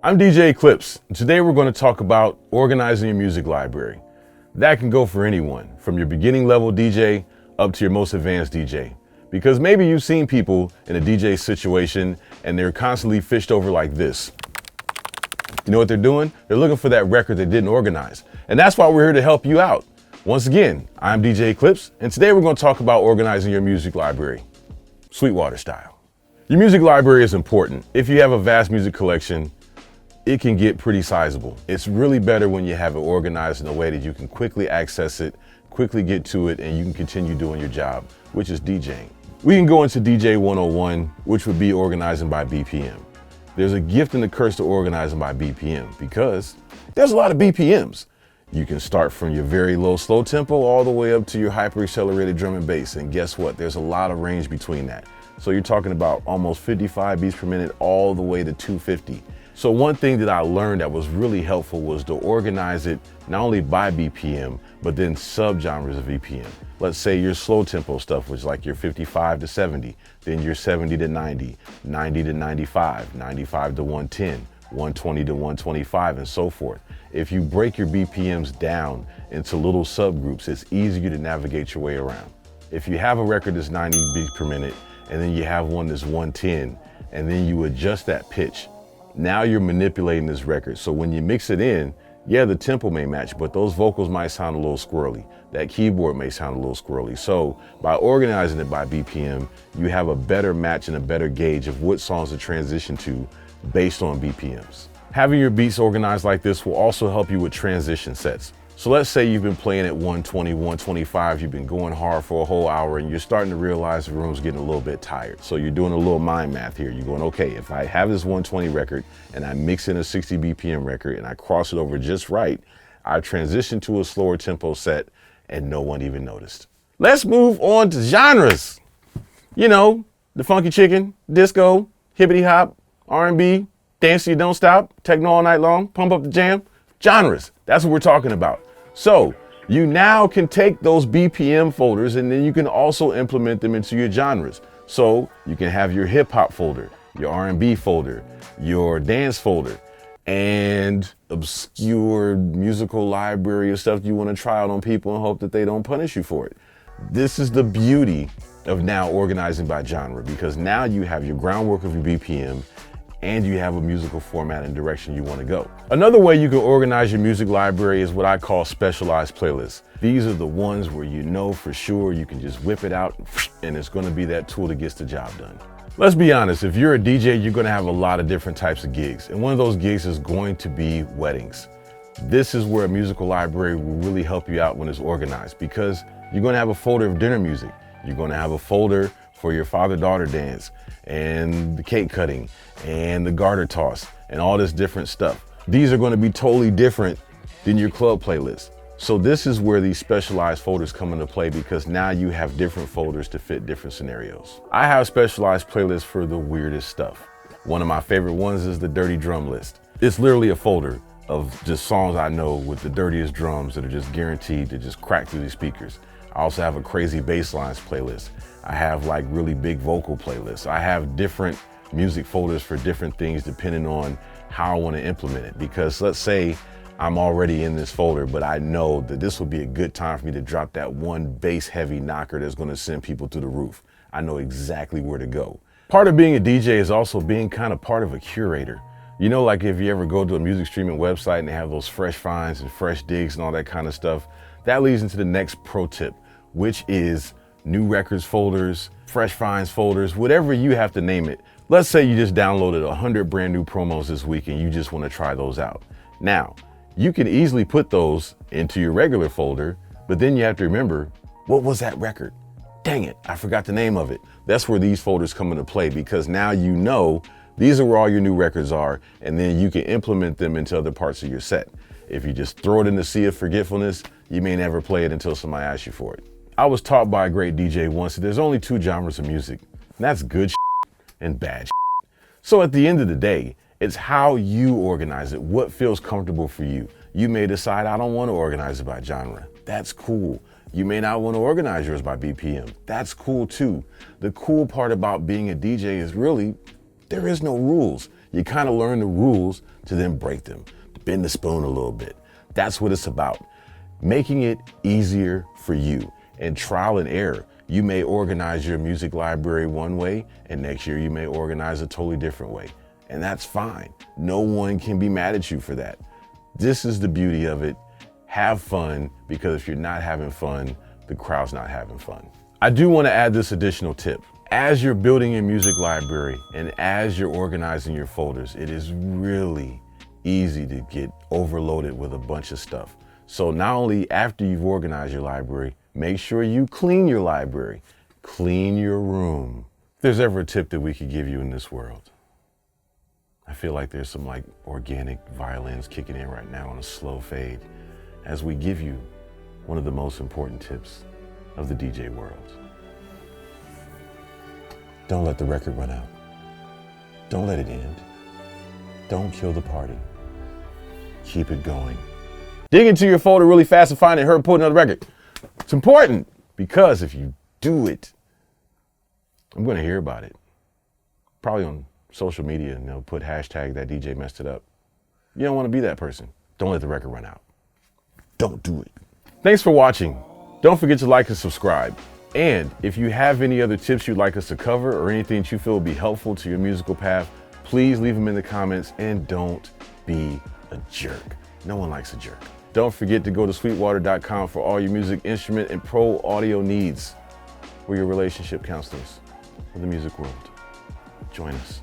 I'm DJ E-Clyps, and today we're going to talk about organizing your music library. That can go for anyone, from your beginning level DJ up to your most advanced DJ. Because maybe you've seen people in a DJ situation and they're constantly fished over like this. You know what they're doing? They're looking for that record they didn't organize. And that's why we're here to help you out. Once again, I'm DJ E-Clyps, and today we're going to talk about organizing your music library, Sweetwater style. Your music library is important. If you have a vast music collection, it can get pretty sizable. It's really better when you have it organized in a way that you can quickly access it, quickly get to it, and you can continue doing your job, which is DJing. We can go into DJ 101, which would be organizing by BPM. There's a gift and a curse to organizing by BPM because there's a lot of BPMs. You can start from your very low slow tempo all the way up to your hyper accelerated drum and bass. And guess what? There's a lot of range between that. So you're talking about almost 55 beats per minute all the way to 250. So one thing that I learned that was really helpful was to organize it not only by BPM, but then subgenres of BPM. Let's say your slow tempo stuff was like your 55 to 70, then your 70 to 90, 90 to 95, 95 to 110, 120 to 125, and so forth. If you break your BPMs down into little subgroups, it's easier to navigate your way around. If you have a record that's 90 beats per minute, and then you have one that's 110, and then you adjust that pitch, now you're manipulating this record. So when you mix it in, yeah, the tempo may match, but those vocals might sound a little squirrely. That keyboard may sound a little squirrely. So by organizing it by BPM, you have a better match and a better gauge of what songs to transition to based on BPMs. Having your beats organized like this will also help you with transition sets. So let's say you've been playing at 120, 125, you've been going hard for a whole hour and you're starting to realize the room's getting a little bit tired. So you're doing a little mind math here. You're going, okay, if I have this 120 record and I mix in a 60 BPM record and I cross it over just right, I transition to a slower tempo set and no one even noticed. Let's move on to genres. You know, the funky chicken, disco, hippity hop, R&B, dance till you don't stop, techno all night long, pump up the jam. Genres, that's what we're talking about. So you now can take those BPM folders and then you can also implement them into your genres. So you can have your hip hop folder, your R&B folder, your dance folder, and obscure musical library of stuff you want to try out on people and hope that they don't punish you for it. This is the beauty of now organizing by genre, because now you have your groundwork of your BPM and you have a musical format and direction you want to go. Another way you can organize your music library is what I call specialized playlists. These are the ones where you know for sure you can just whip it out and it's going to be that tool that gets the job done. Let's be honest, if you're a DJ, you're going to have a lot of different types of gigs, and one of those gigs is going to be weddings. This is where a musical library will really help you out when it's organized, because you're going to have a folder of dinner music. You're going to have a folder for your father-daughter dance and the cake cutting and the garter toss and all this different stuff. These are going to be totally different than your club playlist. So this is where these specialized folders come into play, because now you have different folders to fit different scenarios. I have specialized playlists for the weirdest stuff. One of my favorite ones is the dirty drum list. It's literally a folder of just songs I know with the dirtiest drums that are just guaranteed to just crack through the speakers. I also have a crazy bass lines playlist. I have like really big vocal playlists. I have different music folders for different things depending on how I want to implement it. Because let's say I'm already in this folder, but I know that this will be a good time for me to drop that one bass heavy knocker that's going to send people to the roof. I know exactly where to go. Part of being a DJ is also being kind of part of a curator. You know, like if you ever go to a music streaming website and they have those fresh finds and fresh digs and all that kind of stuff, that leads into the next pro tip, which is new records folders, fresh finds folders, whatever you have to name it. Let's say you just downloaded 100 brand new promos this week and you just want to try those out. Now, you can easily put those into your regular folder, but then you have to remember, what was that record? Dang it, I forgot the name of it. That's where these folders come into play, because now you know these are where all your new records are, and then you can implement them into other parts of your set. If you just throw it in the sea of forgetfulness, you may never play it until somebody asks you for it. I was taught by a great DJ once that there's only two genres of music, and that's good and bad. So at the end of the day, it's how you organize it, what feels comfortable for you. You may decide, I don't want to organize it by genre. That's cool. You may not want to organize yours by BPM. That's cool too. The cool part about being a DJ is really, there is no rules. You kind of learn the rules to then break them, to bend the spoon a little bit. That's what it's about. Making it easier for you. And trial and error. You may organize your music library one way, and next year you may organize a totally different way. And that's fine. No one can be mad at you for that. This is the beauty of it. Have fun, because if you're not having fun, the crowd's not having fun. I do want to add this additional tip. As you're building your music library and as you're organizing your folders, it is really easy to get overloaded with a bunch of stuff. So not only after you've organized your library, make sure you clean your library, clean your room. If there's ever a tip that we could give you in this world, I feel like there's some like organic violins kicking in right now on a slow fade as we give you one of the most important tips of the DJ world. Don't let the record run out. Don't let it end. Don't kill the party. Keep it going. Dig into your folder really fast and find it, heard put another record. It's important because if you do it, I'm going to hear about it. Probably on social media, and they'll put hashtag that DJ messed it up. You don't want to be that person. Don't let the record run out. Don't do it. Thanks for watching. Don't forget to like and subscribe. And if you have any other tips you'd like us to cover or anything that you feel would be helpful to your musical path, please leave them in the comments, and don't be a jerk. No one likes a jerk. Don't forget to go to sweetwater.com for all your music, instrument, and pro audio needs. We're your relationship counselors for the music world. Join us.